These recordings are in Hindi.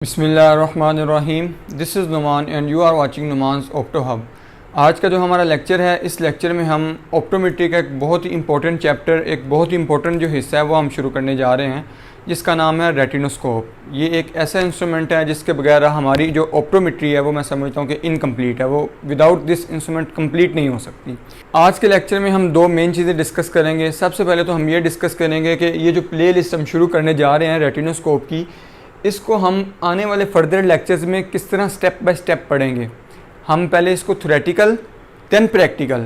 बिस्मिल्लाहिर्रहमानिर्रहीम। This is Numan and you are watching Numan's opto hub. आज का जो हमारा लेक्चर है, इस लेक्चर में हम ऑप्टोमेट्री का एक बहुत ही इंपॉर्टेंट चैप्टर, एक बहुत ही इंपॉर्टेंट जो हिस्सा है वो हम शुरू करने जा रहे हैं, जिसका नाम है रेटिनोस्कोप। ये एक ऐसा इंस्ट्रूमेंट है जिसके बगैर हमारी जो ऑप्टोमेट्री है वो मैं समझता हूँ कि इनकम्प्लीट है, वो विदाउट दिस इंस्ट्रूमेंट कंप्लीट नहीं हो सकती। आज के लेक्चर में हम दो मेन चीज़ें डिस्कस करेंगे। सबसे पहले तो हम ये डिस्कस करेंगे कि ये जो प्ले लिस्ट हम शुरू करने जा रहे हैं रेटिनोस्कोप की, इसको हम आने वाले फर्दर लेक्चर्स में किस तरह स्टेप बाय स्टेप पढ़ेंगे। हम पहले इसको थ्योरेटिकल देन प्रैक्टिकल।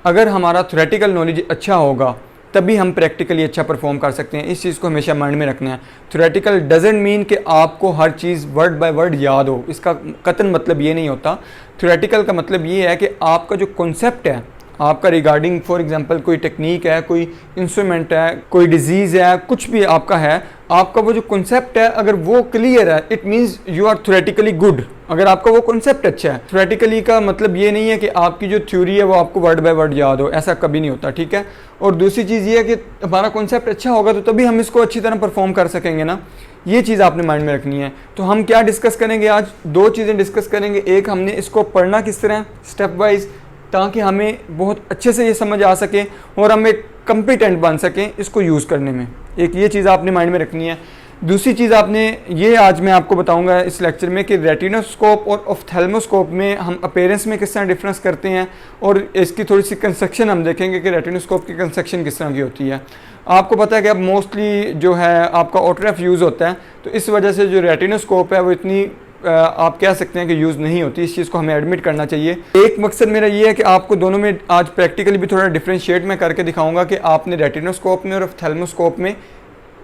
अगर हमारा थ्योरेटिकल नॉलेज अच्छा होगा तभी हम प्रैक्टिकली अच्छा परफॉर्म कर सकते हैं। इस चीज़ को हमेशा माइंड में रखना है। थ्योरेटिकल डजेंट मीन कि आपको हर चीज़ वर्ड बाय वर्ड याद हो, इसका कतन मतलब ये नहीं होता। थ्योरेटिकल का मतलब ये है कि आपका जो कॉन्सेप्ट है आपका रिगार्डिंग, फॉर एग्जांपल कोई टेक्निक है, कोई इंस्ट्रूमेंट है, कोई डिजीज़ है, कुछ भी आपका है, आपका वो जो कॉन्सेप्ट है अगर वो क्लियर है, it means you are theoretically good. अगर आपका वो कॉन्सेप्ट अच्छा है, थ्योरेटिकली का मतलब ये नहीं है कि आपकी जो थ्योरी है वो आपको वर्ड बाय वर्ड याद हो, ऐसा कभी नहीं होता, ठीक है। और दूसरी चीज़ ये है कि हमारा कॉन्सेप्ट अच्छा होगा तो तभी हम इसको अच्छी तरह परफॉर्म कर सकेंगे ना। ये चीज़ आपने माइंड में रखनी है। तो हम क्या डिस्कस करेंगे आज? दो चीज़ें डिस्कस करेंगे। एक, हमने इसको पढ़ना किस तरह स्टेप वाइज, ताकि हमें बहुत अच्छे से ये समझ आ सके और हम एक कम्पिटेंट बन सकें इसको यूज़ करने में। एक ये चीज़ आपने माइंड में रखनी है। दूसरी चीज़ आपने ये आज मैं आपको बताऊंगा इस लेक्चर में कि रेटिनोस्कोप और ऑफ्थेल्मोस्कोप में हम अपीयरेंस में किस तरह डिफरेंस करते हैं, और इसकी थोड़ी सी कंस्ट्रक्शन हम देखेंगे कि रेटिनोस्कोप की कंस्ट्रक्शन किस तरह की होती है। आपको पता है कि अब मोस्टली जो है आपका ऑटोग्राफ यूज़ होता है, तो इस वजह से जो रेटिनोस्कोप है वो इतनी आप कह सकते हैं कि यूज़ नहीं होती। इस चीज़ को हमें एडमिट करना चाहिए। एक मकसद मेरा ये है कि आपको दोनों में आज प्रैक्टिकली भी थोड़ा डिफरेंशिएट मैं करके दिखाऊंगा कि आपने रेटिनोस्कोप में और ऑफ्थेल्मोस्कोप में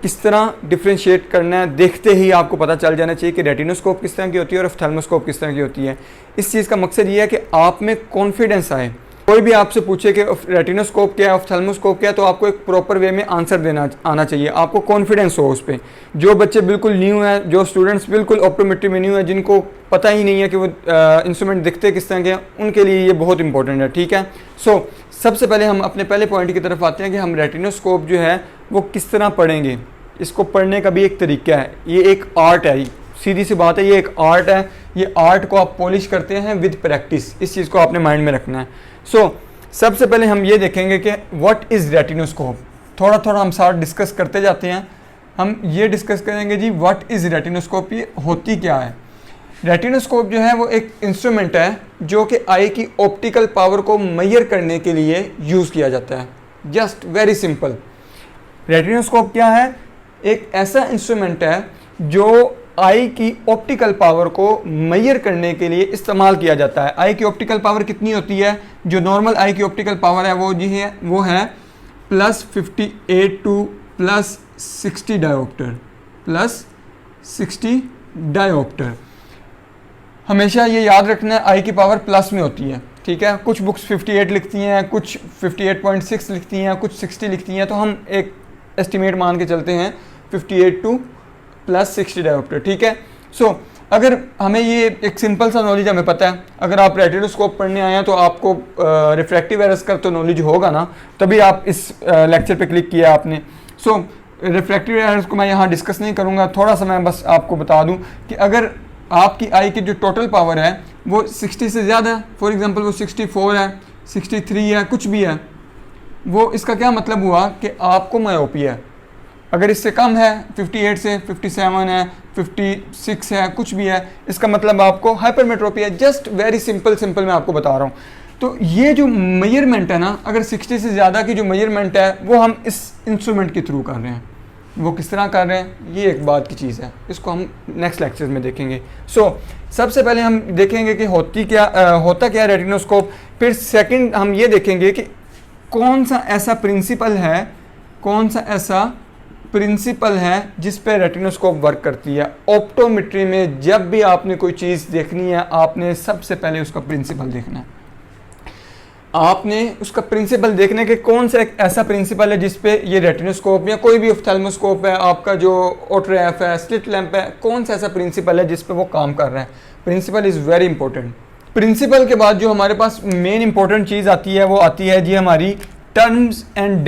किस तरह डिफरेंशिएट करना है। देखते ही आपको पता चल जाना चाहिए कि रेटिनोस्कोप किस तरह की होती है और ऑफ्थेल्मोस्कोप किस तरह की होती है। इस चीज़ का मकसद ये है कि आप में कॉन्फिडेंस आए। कोई भी आपसे पूछे कि रेटिनोस्कोप क्या है, ऑफ्थेल्मोस्कोप क्या है, तो आपको एक प्रॉपर वे में आंसर देना आना चाहिए, आपको कॉन्फिडेंस हो उस पर। जो बच्चे बिल्कुल न्यू हैं, जो स्टूडेंट्स बिल्कुल ऑप्टोमेट्री में न्यू है, जिनको पता ही नहीं है कि वो इंस्ट्रूमेंट दिखते किस तरह के हैं, उनके लिए ये बहुत इंपॉर्टेंट है, ठीक है। सो सबसे पहले हम अपने पहले पॉइंट की तरफ आते हैं कि हम रेटिनोस्कोप जो है वो किस तरह पढ़ेंगे। इसको पढ़ने का भी एक तरीका है, ये एक आर्ट है, सीधी सी बात है, ये एक आर्ट है। ये आर्ट को आप पॉलिश करते हैं विद प्रैक्टिस। इस चीज़ को आपने माइंड में रखना है। सबसे पहले हम ये देखेंगे कि व्हाट इज़ रेटिनोस्कोप। थोड़ा थोड़ा हम साथ डिस्कस करते जाते हैं। हम ये डिस्कस करेंगे जी व्हाट इज़ रेटिनोस्कोप, ये होती क्या है। रेटिनोस्कोप जो है वो एक इंस्ट्रूमेंट है जो कि आई की ऑप्टिकल पावर को मेजर करने के लिए यूज़ किया जाता है। Just very simple. रेटिनोस्कोप क्या है? एक ऐसा इंस्ट्रूमेंट है जो आई की ऑप्टिकल पावर को मेजर करने के लिए इस्तेमाल किया जाता है। आई की ऑप्टिकल पावर कितनी होती है? जो नॉर्मल आई की ऑप्टिकल पावर है वो है +58 टू +60 डायोप्टर, +60 डायोप्टर। हमेशा ये याद रखना है, आई की पावर प्लस में होती है, ठीक है। कुछ बुक्स 58 लिखती हैं, कुछ 58.6 लिखती हैं, कुछ 60 लिखती हैं, तो हम एक एस्टिमेट मान के चलते हैं 58 टू +60 डायोप्टर, ठीक है। अगर हमें ये एक सिंपल सा नॉलेज हमें पता है, अगर आप रेटिनोस्कोप पढ़ने आए हैं तो आपको रिफ्रैक्टिव एरर्स का तो नॉलेज होगा ना, तभी आप इस लेक्चर पे क्लिक किया आपने। रिफ्रैक्टिव एरर्स को मैं यहाँ डिस्कस नहीं करूँगा, थोड़ा सा मैं बस आपको बता दूँ कि अगर आपकी आई की जो टोटल पावर है वो 60 से ज़्यादा है, फॉर एग्ज़ाम्पल वो 64 है, 63 है, कुछ भी है, वो इसका क्या मतलब हुआ कि आपको मायोपिया है। अगर इससे कम है, 58 से 57 है, 56 है, कुछ भी है, इसका मतलब आपको हाइपरमेट्रोपी है। जस्ट वेरी सिंपल मैं आपको बता रहा हूँ। तो ये जो मेजरमेंट है ना, अगर 60 से ज़्यादा की जो मेजरमेंट है वो हम इस इंस्ट्रूमेंट के थ्रू कर रहे हैं। वो किस तरह कर रहे हैं, ये एक बात की चीज़ है, इसको हम नेक्स्ट लेक्चर में देखेंगे। सबसे पहले हम देखेंगे कि होता क्या रेटिनोस्कोप। फिर सेकंड हम ये देखेंगे कि कौन सा ऐसा प्रिंसिपल है जिस पे रेटिनोस्कोप वर्क करती है। ऑप्टोमेट्री में जब भी आपने कोई चीज़ देखनी है, आपने सबसे पहले उसका प्रिंसिपल देखना है। आपने उसका प्रिंसिपल देखने के कौन सा एक ऐसा प्रिंसिपल है जिस पे ये रेटिनोस्कोप या कोई भी ऑफ्थेल्मोस्कोप है, आपका जो ऑटोग्राफ है, स्लिट लैंप है, कौन सा ऐसा प्रिंसिपल है जिस पे वो काम कर रहा है। Principle is very important. Principle के बाद जो हमारे पास मेन इंपॉर्टेंट चीज़ आती है वो आती है जी हमारी टर्म्स एंड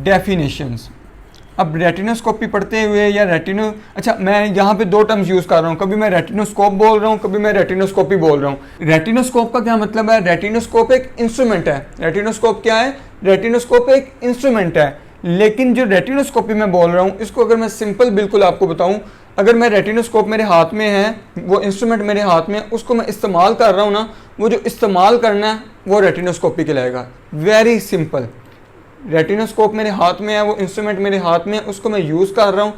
डेफिनेशंस। अब रेटिनोस्कोपी पढ़ते हुए या अच्छा मैं यहाँ पे दो टर्म्स यूज़ कर रहा हूँ, कभी मैं रेटिनोस्कोप बोल रहा हूँ, कभी मैं रेटिनोस्कोपी बोल रहा हूँ। रेटिनोस्कोप का क्या मतलब है? रेटिनोस्कोप एक इंस्ट्रूमेंट है। रेटिनोस्कोप क्या है? रेटिनोस्कोप एक इंस्ट्रूमेंट है। लेकिन जो रेटिनोस्कोपी मैं बोल रहा हूँ, इसको अगर मैं सिंपल बिल्कुल आपको बताऊँ, अगर मैं रेटिनोस्कोप मेरे हाथ में है, वो इंस्ट्रूमेंट मेरे हाथ में, उसको मैं इस्तेमाल कर रहा हूँ ना, वो जो इस्तेमाल करना है वो रेटिनोस्कोपी कहलाएगा। Very simple. रेटिनोस्कोप मेरे हाथ में है, वो इंस्ट्रूमेंट मेरे हाथ में है, उसको मैं यूज़ कर रहा हूँ,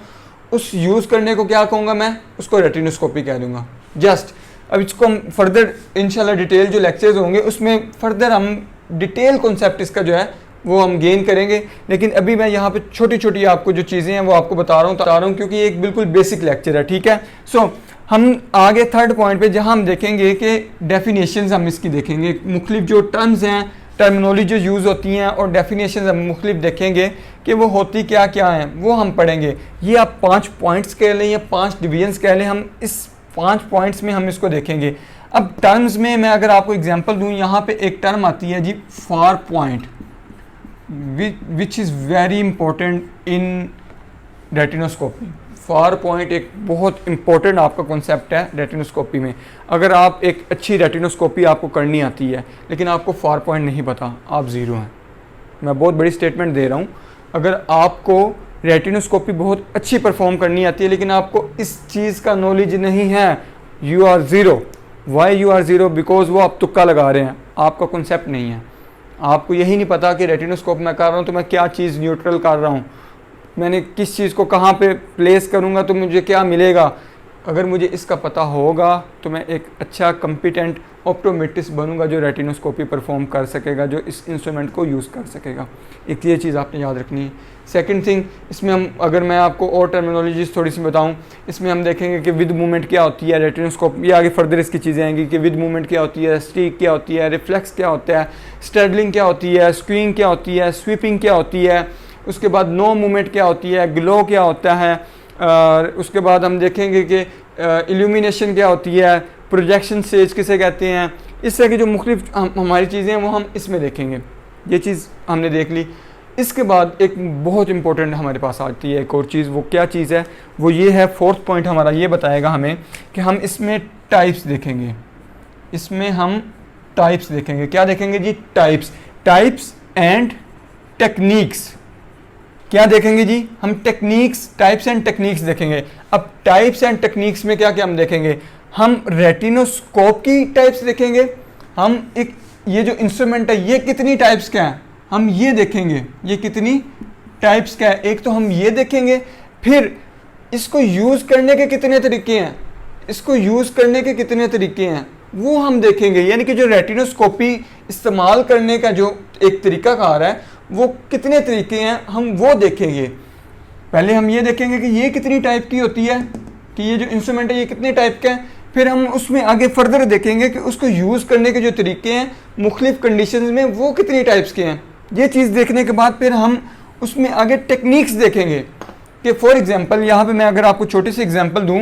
उस यूज़ करने को क्या कहूँगा मैं? उसको रेटिनोस्कोपी कह दूँगा। जस्ट अब इसको हम फर्दर इंशाल्लाह डिटेल जो लेक्चर्स होंगे उसमें फर्दर हम डिटेल कॉन्सेप्ट इसका जो है वो हम गेन करेंगे। लेकिन अभी मैं यहाँ पे छोटी छोटी आपको जो चीज़ें हैं वो आपको बता रहा हूँ क्योंकि एक बिल्कुल बेसिक लेक्चर है, ठीक है। सो हम आगे थर्ड पॉइंट पे जहाँ हम देखेंगे कि डेफिनेशंस हम इसकी देखेंगे, मुख्तलिफ जो टर्म्स हैं, टर्मिनोलॉजी जो यूज़ होती हैं और डेफिनेशंस हम मुख्तलिफ देखेंगे कि वो होती क्या क्या हैं, वो हम पढ़ेंगे। ये आप 5 पॉइंट्स कह लें या 5 डिवीजन्स कह लें, हम इस 5 पॉइंट्स में हम इसको देखेंगे। अब टर्म्स में मैं अगर आपको एग्जांपल दूं, यहाँ पे एक टर्म आती है जी far point, which is very important in retinoscopy. Far point एक बहुत इंपॉर्टेंट आपका कॉन्सेप्ट है रेटिनोस्कोपी में। अगर आप एक अच्छी रेटिनोस्कोपी आपको करनी आती है लेकिन आपको फार पॉइंट नहीं पता, आप ज़ीरो हैं। मैं बहुत बड़ी स्टेटमेंट दे रहा हूँ। अगर आपको रेटिनोस्कोपी बहुत अच्छी परफॉर्म करनी आती है लेकिन आपको इस चीज़ का नॉलेज नहीं है, you are zero. Why you are zero? Because वो आप तुक्का लगा रहे हैं, आपका कॉन्सेप्ट नहीं है। आपको यही नहीं पता कि रेटिनोस्कोप मैं कर रहा हूँ तो मैं क्या चीज़ न्यूट्रल कर रहा हूँ, मैंने किस चीज़ को कहाँ पे प्लेस करूँगा तो मुझे क्या मिलेगा। अगर मुझे इसका पता होगा तो मैं एक अच्छा कॉम्पिटेंट ऑप्टोमेट्रिस्ट बनूंगा जो रेटिनोस्कोपी परफॉर्म कर सकेगा, जो इस इंस्ट्रूमेंट को यूज़ कर सकेगा। एक ये चीज़ आपने याद रखनी है। सेकंड थिंग, इसमें हम अगर मैं आपको और टर्मिनोलॉजीज थोड़ी सी बताऊं, इसमें हम देखेंगे कि विद मूवमेंट क्या होती है, रेटिनोस्कोप ये आगे फर्दर इसकी चीज़ें आएंगी कि विद मूवमेंट क्या होती है, स्ट्रीक क्या होती है, रिफ्लेक्स क्या होता है, स्ट्रेडलिंग क्या होती है, स्क्यूइंग क्या होती है, स्वीपिंग क्या होती है, उसके बाद नो मूवमेंट क्या होती है, ग्लो क्या होता है, उसके बाद हम देखेंगे कि इल्यूमिनेशन क्या होती है, प्रोजेक्शन स्टेज किसे कहते हैं। इस तरह की जो मुख्तलिफ हमारी चीज़ें हैं वो हम इसमें देखेंगे। ये चीज़ हमने देख ली। इसके बाद एक बहुत इंपॉर्टेंट हमारे पास आती है एक और चीज़, वो क्या चीज़ है? वो ये है, फोर्थ पॉइंट हमारा ये बताएगा हमें कि हम इसमें टाइप्स देखेंगे। इसमें हम टाइप्स देखेंगे। क्या देखेंगे जी? Types and techniques. क्या देखेंगे जी? हम टेक्निक्स, टाइप्स एंड टेक्निक्स देखेंगे। अब टाइप्स एंड टेक्निक्स में क्या क्या हम देखेंगे? हम रेटिनोस्कोप की टाइप्स देखेंगे, हम एक ये जो इंस्ट्रूमेंट है ये कितनी टाइप्स का है हम ये देखेंगे, ये कितनी टाइप्स का है। एक तो हम ये देखेंगे, फिर इसको यूज़ करने के कितने तरीके हैं, इसको यूज़ करने के कितने तरीके हैं वो हम देखेंगे। यानी कि जो रेटिनोस्कोपी इस्तेमाल करने का जो एक तरीकाकार है वो कितने तरीके हैं हम वो देखेंगे। पहले हम ये देखेंगे कि ये कितनी टाइप की होती है, कि ये जो इंस्ट्रूमेंट है ये कितने टाइप का है। फिर हम उसमें आगे फर्दर देखेंगे कि उसको यूज़ करने के जो तरीके हैं मुख्तलिफ कंडीशंस में वो कितनी टाइप्स के हैं। ये चीज़ देखने के बाद फिर हम उसमें आगे टेक्निक्स देखेंगे कि फॉर एग्जांपल यहाँ पे मैं अगर आपको छोटी सी एग्जांपल दूँ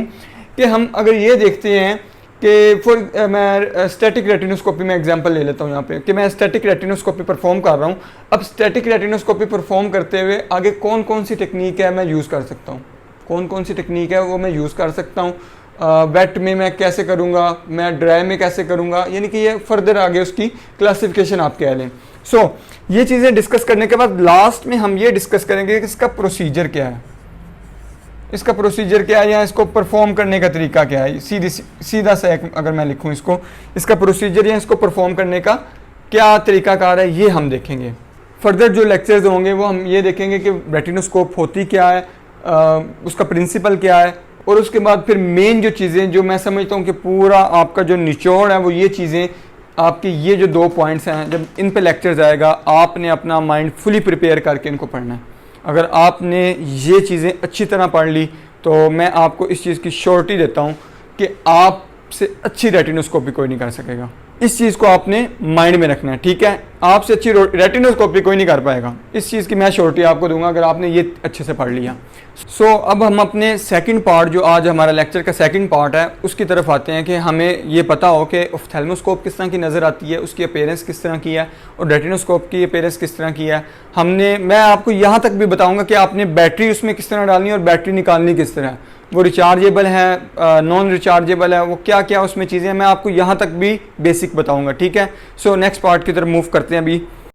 कि हम अगर ये देखते हैं कि मैं स्टैटिक रेटिनोस्कोपी में एग्जांपल ले लेता हूँ यहाँ पे कि मैं स्टैटिक रेटिनोस्कोपी परफॉर्म कर रहा हूँ। अब स्टैटिक रेटिनोस्कोपी परफॉर्म करते हुए आगे कौन कौन सी टेक्निक है मैं यूज़ कर सकता हूँ, कौन कौन सी टेक्निक है वो मैं यूज़ कर सकता हूँ। वेट में मैं कैसे करूँगा, मैं ड्राई में कैसे करूँगा, यानी कि ये फर्दर आगे उसकी क्लासिफिकेशन आप कह लें। सो ये चीज़ें डिस्कस करने के बाद लास्ट में हम ये डिस्कस करेंगे कि इसका प्रोसीजर क्या है, इसका प्रोसीजर क्या है या इसको परफॉर्म करने का तरीका क्या है। सीधा सा अगर मैं लिखूँ इसको, इसका प्रोसीजर या इसको परफॉर्म करने का क्या तरीकाकार है ये हम देखेंगे। फर्दर जो लेक्चर्स होंगे वो हम ये देखेंगे कि रेटिनोस्कोप होती क्या है, उसका प्रिंसिपल क्या है, और उसके बाद फिर मेन जो चीज़ें जो मैं समझता हूँ कि पूरा आपका जो निचोड़ है वो ये चीज़ें आपकी ये जो 2 पॉइंट्स हैं, जब इन पे लेक्चर जाएगा आपने अपना माइंड फुली प्रिपेयर करके इनको पढ़ना है। अगर आपने ये चीज़ें अच्छी तरह पढ़ ली तो मैं आपको इस चीज़ की श्योरिटी देता हूँ कि आपसे अच्छी रेटिनोस्कोपी कोई नहीं कर सकेगा। इस चीज़ को आपने माइंड में रखना है, ठीक है। आपसे अच्छी रेटिनोस्कोपी कोई नहीं कर पाएगा। इस चीज़ की मैं श्योरिटी आपको दूंगा अगर आपने ये अच्छे से पढ़ लिया। अब हम अपने सेकंड पार्ट, जो आज हमारा लेक्चर का सेकंड पार्ट है, उसकी तरफ आते हैं कि हमें ये पता हो कि ऑफ्थेल्मोस्कोप किस तरह की नज़र आती है, उसकी अपीयरेंस किस तरह की है, और रेटिनोस्कोप की अपीयरेंस किस तरह की है। मैं आपको यहाँ तक भी बताऊँगा कि आपने बैटरी उसमें किस तरह डालनी है और बैटरी निकालनी किस तरह, वो रिचार्जेबल है, नॉन रिचार्जेबल है, वो क्या क्या उसमें चीज़ें हैं, मैं आपको यहाँ तक भी बेसिक बताऊँगा। ठीक है, नेक्स्ट पार्ट की तरफ मूव करते हैं अभी।